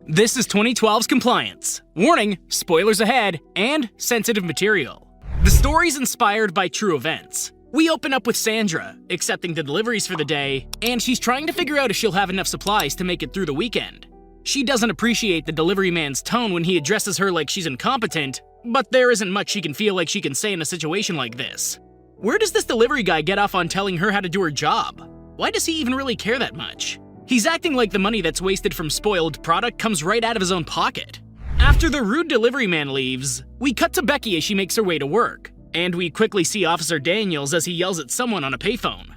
This is 2012's Compliance. Warning, spoilers ahead, and sensitive material. The story's inspired by true events. We open up with Sandra, accepting the deliveries for the day, and she's trying to figure out if she'll have enough supplies to make it through the weekend. She doesn't appreciate the delivery man's tone when he addresses her like she's incompetent, but there isn't much she can feel like she can say in a situation like this. Where does this delivery guy get off on telling her how to do her job? Why does he even really care that much? He's acting like the money that's wasted from spoiled product comes right out of his own pocket. After the rude delivery man leaves, we cut to Becky as she makes her way to work, and we quickly see Officer Daniels as he yells at someone on a payphone.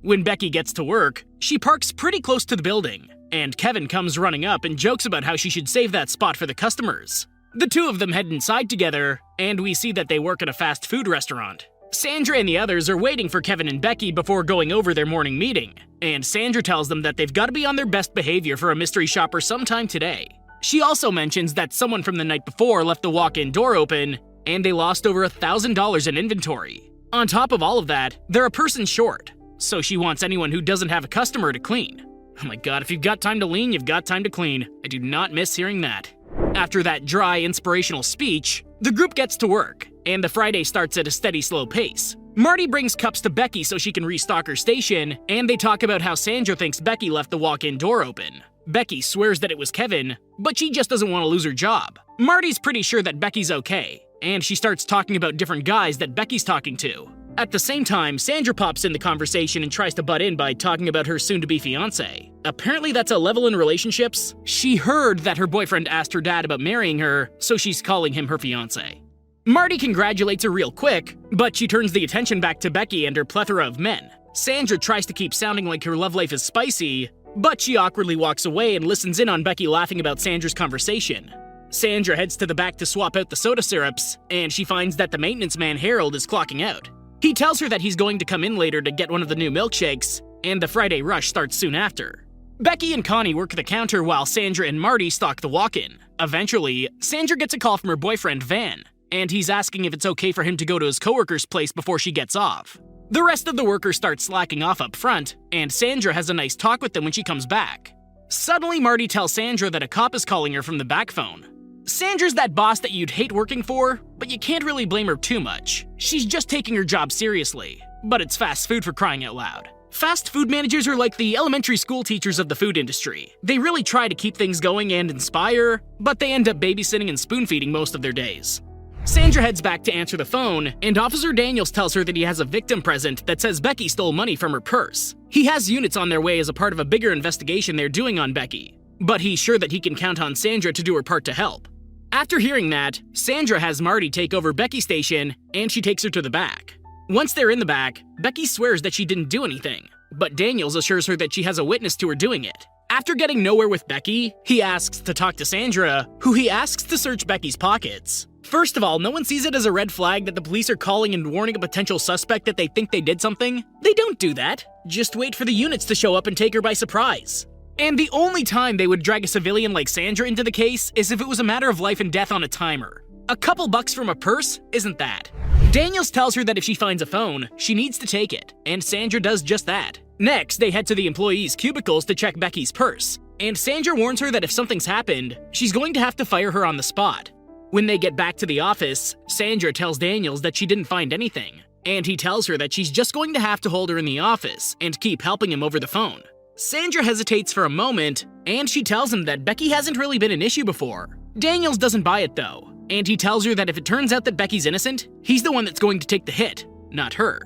When Becky gets to work, she parks pretty close to the building, and Kevin comes running up and jokes about how she should save that spot for the customers. The two of them head inside together, and we see that they work at a fast food restaurant. Sandra and the others are waiting for Kevin and Becky before going over their morning meeting, and Sandra tells them that they've got to be on their best behavior for a mystery shopper sometime today. She also mentions that someone from the night before left the walk-in door open, and they lost over $1,000 in inventory. On top of all of that, they're a person short, so she wants anyone who doesn't have a customer to clean. Oh my god, if you've got time to lean, you've got time to clean. I do not miss hearing that. After that dry, inspirational speech, the group gets to work, and the Friday starts at a steady, slow pace. Marty brings cups to Becky so she can restock her station, and they talk about how Sandra thinks Becky left the walk-in door open. Becky swears that it was Kevin, but she just doesn't want to lose her job. Marty's pretty sure that Becky's okay, and she starts talking about different guys that Becky's talking to. At the same time, Sandra pops in the conversation and tries to butt in by talking about her soon-to-be fiancé. Apparently that's a level in relationships. She heard that her boyfriend asked her dad about marrying her, so she's calling him her fiancé. Marty congratulates her real quick, but she turns the attention back to Becky and her plethora of men. Sandra tries to keep sounding like her love life is spicy, but she awkwardly walks away and listens in on Becky laughing about Sandra's conversation. Sandra heads to the back to swap out the soda syrups, and she finds that the maintenance man Harold is clocking out. He tells her that he's going to come in later to get one of the new milkshakes, and the Friday rush starts soon after. Becky and Connie work the counter while Sandra and Marty stock the walk-in. Eventually, Sandra gets a call from her boyfriend Van, and he's asking if it's okay for him to go to his coworker's place before she gets off. The rest of the workers start slacking off up front, and Sandra has a nice talk with them when she comes back. Suddenly, Marty tells Sandra that a cop is calling her from the back phone. Sandra's that boss that you'd hate working for, but you can't really blame her too much. She's just taking her job seriously, but it's fast food for crying out loud. Fast food managers are like the elementary school teachers of the food industry. They really try to keep things going and inspire, but they end up babysitting and spoon-feeding most of their days. Sandra heads back to answer the phone, and Officer Daniels tells her that he has a victim present that says Becky stole money from her purse. He has units on their way as a part of a bigger investigation they're doing on Becky, but he's sure that he can count on Sandra to do her part to help. After hearing that, Sandra has Marty take over Becky's station, and she takes her to the back. Once they're in the back, Becky swears that she didn't do anything, but Daniels assures her that she has a witness to her doing it. After getting nowhere with Becky, he asks to talk to Sandra, who he asks to search Becky's pockets. First of all, no one sees it as a red flag that the police are calling and warning a potential suspect that they think they did something. They don't do that. Just wait for the units to show up and take her by surprise. And the only time they would drag a civilian like Sandra into the case is if it was a matter of life and death on a timer. A couple bucks from a purse isn't that. Daniels tells her that if she finds a phone, she needs to take it, and Sandra does just that. Next, they head to the employees' cubicles to check Becky's purse, and Sandra warns her that if something's happened, she's going to have to fire her on the spot. When they get back to the office, Sandra tells Daniels that she didn't find anything, and he tells her that she's just going to have to hold her in the office and keep helping him over the phone. Sandra hesitates for a moment, and she tells him that Becky hasn't really been an issue before. Daniels doesn't buy it though, and he tells her that if it turns out that Becky's innocent, he's the one that's going to take the hit, not her.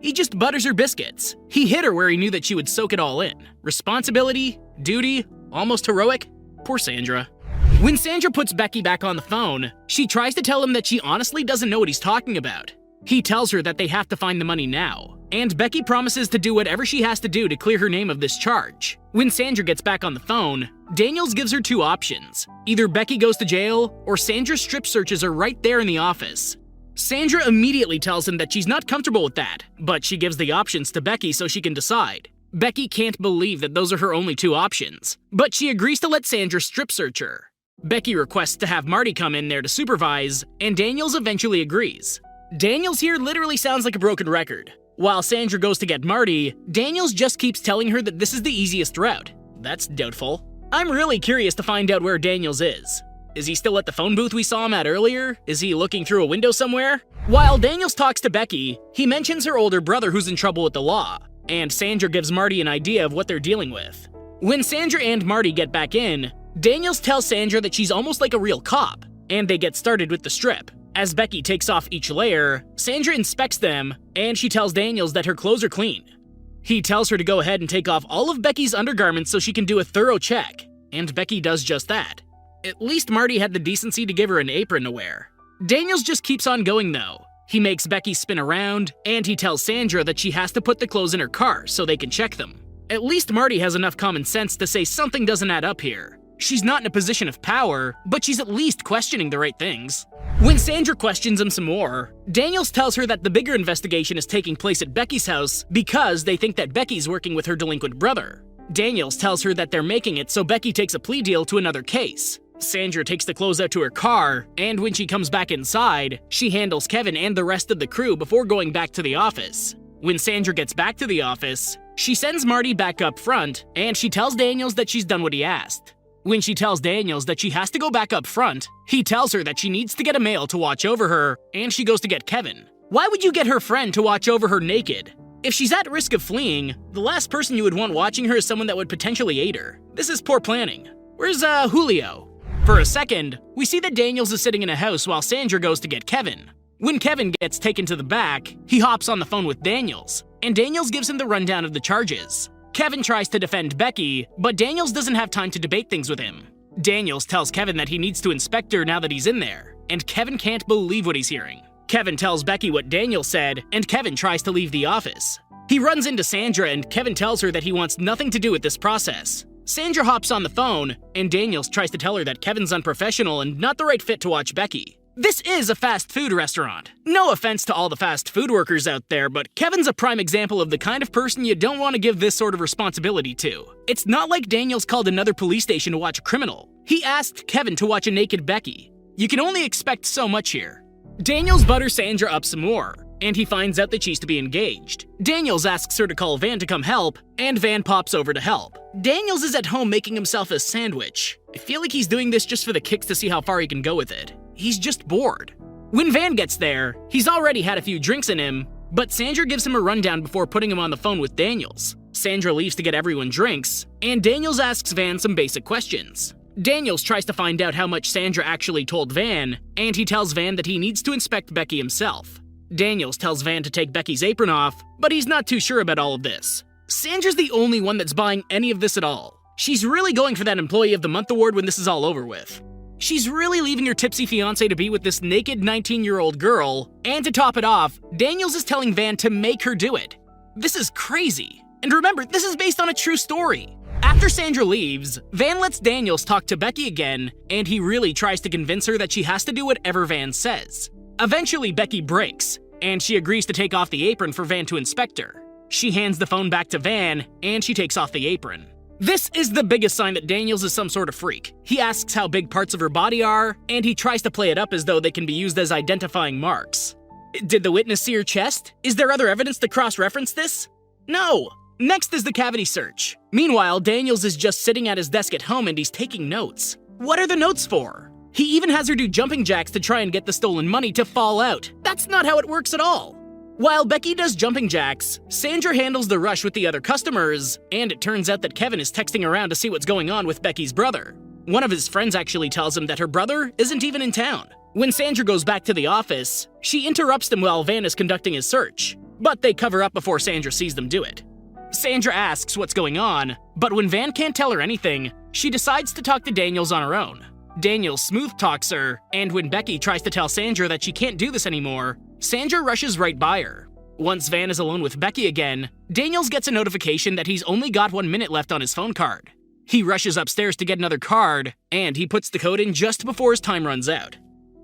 He just butters her biscuits. He hit her where he knew that she would soak it all in. Responsibility, duty, almost heroic. Poor Sandra. When Sandra puts Becky back on the phone, she tries to tell him that she honestly doesn't know what he's talking about. He tells her that they have to find the money now, and Becky promises to do whatever she has to do to clear her name of this charge. When Sandra gets back on the phone, Daniels gives her two options. Either Becky goes to jail, or Sandra's strip searches are right there in the office. Sandra immediately tells him that she's not comfortable with that, but she gives the options to Becky so she can decide. Becky can't believe that those are her only two options, but she agrees to let Sandra strip search her. Becky requests to have Marty come in there to supervise, and Daniels eventually agrees. Daniels here literally sounds like a broken record. While Sandra goes to get Marty, Daniels just keeps telling her that this is the easiest route. That's doubtful. I'm really curious to find out where Daniels is. Is he still at the phone booth we saw him at earlier? Is he looking through a window somewhere? While Daniels talks to Becky, he mentions her older brother who's in trouble with the law, and Sandra gives Marty an idea of what they're dealing with. When Sandra and Marty get back in, Daniels tells Sandra that she's almost like a real cop, and they get started with the strip. As Becky takes off each layer, Sandra inspects them, and she tells Daniels that her clothes are clean. He tells her to go ahead and take off all of Becky's undergarments so she can do a thorough check, and Becky does just that. At least Marty had the decency to give her an apron to wear. Daniels just keeps on going though. He makes Becky spin around, and he tells Sandra that she has to put the clothes in her car so they can check them. At least Marty has enough common sense to say something doesn't add up here. She's not in a position of power, but she's at least questioning the right things. When Sandra questions him some more, Daniels tells her that the bigger investigation is taking place at Becky's house because they think that Becky's working with her delinquent brother. Daniels tells her that they're making it so Becky takes a plea deal to another case. Sandra takes the clothes out to her car, and when she comes back inside, she handles Kevin and the rest of the crew before going back to the office. When Sandra gets back to the office, she sends Marty back up front, and she tells Daniels that she's done what he asked. When she tells Daniels that she has to go back up front, he tells her that she needs to get a male to watch over her, and she goes to get Kevin. Why would you get her friend to watch over her naked? If she's at risk of fleeing, the last person you would want watching her is someone that would potentially aid her. This is poor planning. Where's, Julio? For a second, we see that Daniels is sitting in a house while Sandra goes to get Kevin. When Kevin gets taken to the back, he hops on the phone with Daniels, and Daniels gives him the rundown of the charges. Kevin tries to defend Becky, but Daniels doesn't have time to debate things with him. Daniels tells Kevin that he needs to inspect her now that he's in there, and Kevin can't believe what he's hearing. Kevin tells Becky what Daniels said, and Kevin tries to leave the office. He runs into Sandra, and Kevin tells her that he wants nothing to do with this process. Sandra hops on the phone, and Daniels tries to tell her that Kevin's unprofessional and not the right fit to watch Becky. This is a fast food restaurant. No offense to all the fast food workers out there, but Kevin's a prime example of the kind of person you don't want to give this sort of responsibility to. It's not like Daniels called another police station to watch a criminal. He asked Kevin to watch a naked Becky. You can only expect so much here. Daniels butters Sandra up some more, and he finds out that she's to be engaged. Daniels asks her to call Van to come help, and Van pops over to help. Daniels is at home making himself a sandwich. I feel like he's doing this just for the kicks to see how far he can go with it. He's just bored. When Van gets there, he's already had a few drinks in him, but Sandra gives him a rundown before putting him on the phone with Daniels. Sandra leaves to get everyone drinks, and Daniels asks Van some basic questions. Daniels tries to find out how much Sandra actually told Van, and he tells Van that he needs to inspect Becky himself. Daniels tells Van to take Becky's apron off, but he's not too sure about all of this. Sandra's the only one that's buying any of this at all. She's really going for that Employee of the Month award when this is all over with. She's really leaving her tipsy fiancé to be with this naked 19-year-old girl, and to top it off, Daniels is telling Van to make her do it. This is crazy. And remember, this is based on a true story. After Sandra leaves, Van lets Daniels talk to Becky again, and he really tries to convince her that she has to do whatever Van says. Eventually, Becky breaks, and she agrees to take off the apron for Van to inspect her. She hands the phone back to Van, and she takes off the apron. This is the biggest sign that Daniels is some sort of freak. He asks how big parts of her body are, and he tries to play it up as though they can be used as identifying marks. Did the witness see her chest? Is there other evidence to cross-reference this? No! Next is the cavity search. Meanwhile, Daniels is just sitting at his desk at home and he's taking notes. What are the notes for? He even has her do jumping jacks to try and get the stolen money to fall out. That's not how it works at all. While Becky does jumping jacks, Sandra handles the rush with the other customers, and it turns out that Kevin is texting around to see what's going on with Becky's brother. One of his friends actually tells him that her brother isn't even in town. When Sandra goes back to the office, she interrupts them while Van is conducting his search, but they cover up before Sandra sees them do it. Sandra asks what's going on, but when Van can't tell her anything, she decides to talk to Daniels on her own. Daniels smooth talks her, and when Becky tries to tell Sandra that she can't do this anymore, Sandra rushes right by her. Once Van is alone with Becky again, Daniels gets a notification that he's only got 1 minute left on his phone card. He rushes upstairs to get another card, and he puts the code in just before his time runs out.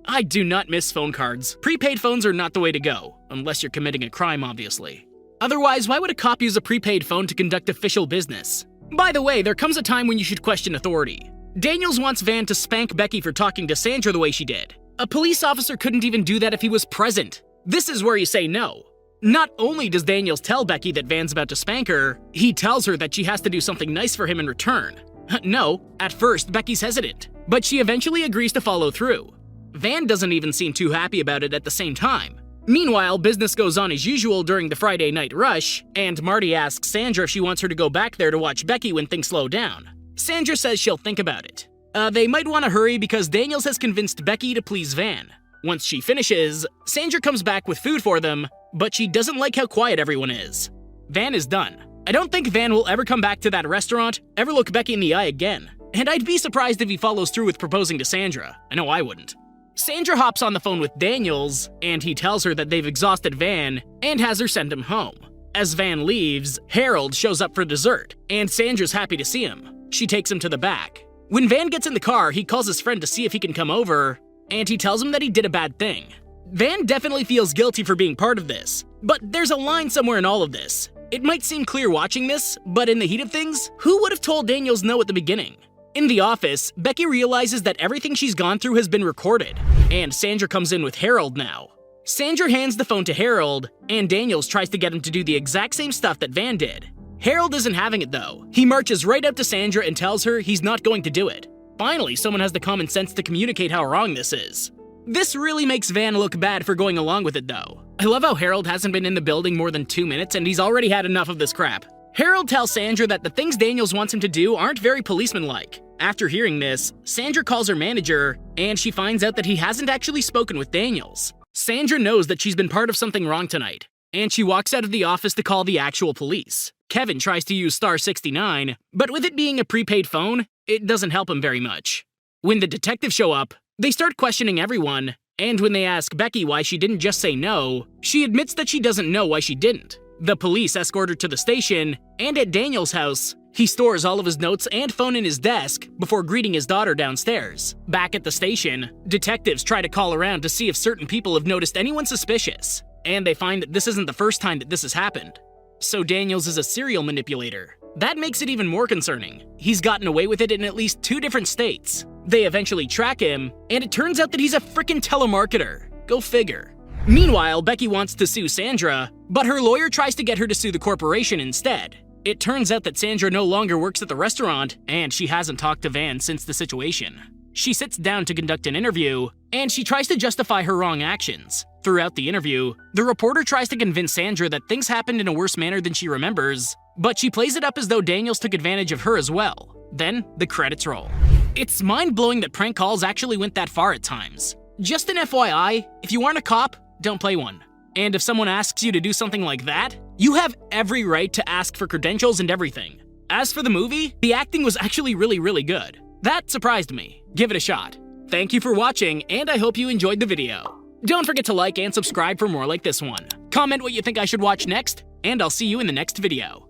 I do not miss phone cards. Prepaid phones are not the way to go, unless you're committing a crime, obviously. Otherwise, why would a cop use a prepaid phone to conduct official business? By the way, there comes a time when you should question authority. Daniels wants Van to spank Becky for talking to Sandra the way she did. A police officer couldn't even do that if he was present. This is where you say no. Not only does Daniels tell Becky that Van's about to spank her, he tells her that she has to do something nice for him in return. No, at first Becky's hesitant, but she eventually agrees to follow through. Van doesn't even seem too happy about it at the same time. Meanwhile, business goes on as usual during the Friday night rush, and Marty asks Sandra if she wants her to go back there to watch Becky when things slow down. Sandra says she'll think about it. They might want to hurry because Daniels has convinced Becky to please Van. Once she finishes, Sandra comes back with food for them, but she doesn't like how quiet everyone is. Van is done. I don't think Van will ever come back to that restaurant, ever look Becky in the eye again, and I'd be surprised if he follows through with proposing to Sandra. I know I wouldn't. Sandra hops on the phone with Daniels, and he tells her that they've exhausted Van and has her send him home. As Van leaves, Harold shows up for dessert, and Sandra's happy to see him. She takes him to the back. When Van gets in the car, he calls his friend to see if he can come over, and he tells him that he did a bad thing. Van definitely feels guilty for being part of this, but there's a line somewhere in all of this. It might seem clear watching this, but in the heat of things, who would have told Daniels no at the beginning? In the office, Becky realizes that everything she's gone through has been recorded, and Sandra comes in with Harold now. Sandra hands the phone to Harold, and Daniels tries to get him to do the exact same stuff that Van did. Harold isn't having it though. He marches right up to Sandra and tells her he's not going to do it. Finally, someone has the common sense to communicate how wrong this is. This really makes Van look bad for going along with it though. I love how Harold hasn't been in the building more than 2 minutes and he's already had enough of this crap. Harold tells Sandra that the things Daniels wants him to do aren't very policeman-like. After hearing this, Sandra calls her manager, and she finds out that he hasn't actually spoken with Daniels. Sandra knows that she's been part of something wrong tonight, and she walks out of the office to call the actual police. Kevin tries to use star 69, but with it being a prepaid phone, it doesn't help him very much. When the detectives show up, they start questioning everyone, and when they ask Becky why she didn't just say no, she admits that she doesn't know why she didn't. The police escort her to the station, and at Daniel's house, he stores all of his notes and phone in his desk before greeting his daughter downstairs. Back at the station, detectives try to call around to see if certain people have noticed anyone suspicious, and they find that this isn't the first time that this has happened. So Daniels is a serial manipulator. That makes it even more concerning. He's gotten away with it in at least 2 different states. They eventually track him, and it turns out that he's a frickin' telemarketer. Go figure. Meanwhile, Becky wants to sue Sandra, but her lawyer tries to get her to sue the corporation instead. It turns out that Sandra no longer works at the restaurant, and she hasn't talked to Van since the situation. She sits down to conduct an interview, and she tries to justify her wrong actions. Throughout the interview, the reporter tries to convince Sandra that things happened in a worse manner than she remembers, but she plays it up as though Daniels took advantage of her as well. Then, the credits roll. It's mind-blowing that prank calls actually went that far at times. Just an FYI, if you aren't a cop, don't play one. And if someone asks you to do something like that, you have every right to ask for credentials and everything. As for the movie, the acting was actually really good. That surprised me. Give it a shot. Thank you for watching, and I hope you enjoyed the video. Don't forget to like and subscribe for more like this one. Comment what you think I should watch next, and I'll see you in the next video.